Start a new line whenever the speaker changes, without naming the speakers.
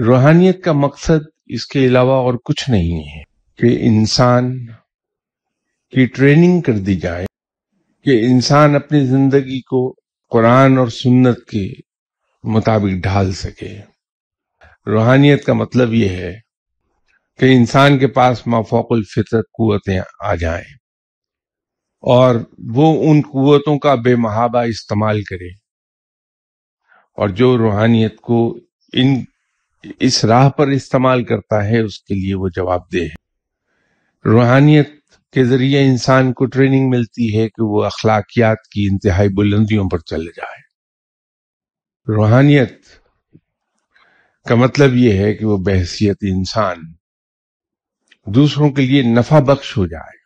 روحانیت کا مقصد اس کے علاوہ اور کچھ نہیں ہے کہ انسان کی ٹریننگ کر دی جائے کہ انسان اپنی زندگی کو قرآن اور سنت کے مطابق ڈھال سکے۔ روحانیت کا مطلب یہ ہے کہ انسان کے پاس مافوق الفطرت قوتیں آ جائیں اور وہ ان قوتوں کا بے محابہ استعمال کرے، اور جو روحانیت کو اس راہ پر استعمال کرتا ہے اس کے لیے وہ جواب دہ ہے۔ روحانیت کے ذریعے انسان کو ٹریننگ ملتی ہے کہ وہ اخلاقیات کی انتہائی بلندیوں پر چلے جائے۔ روحانیت کا مطلب یہ ہے کہ وہ بحیثیت انسان دوسروں کے لیے نفع بخش ہو جائے۔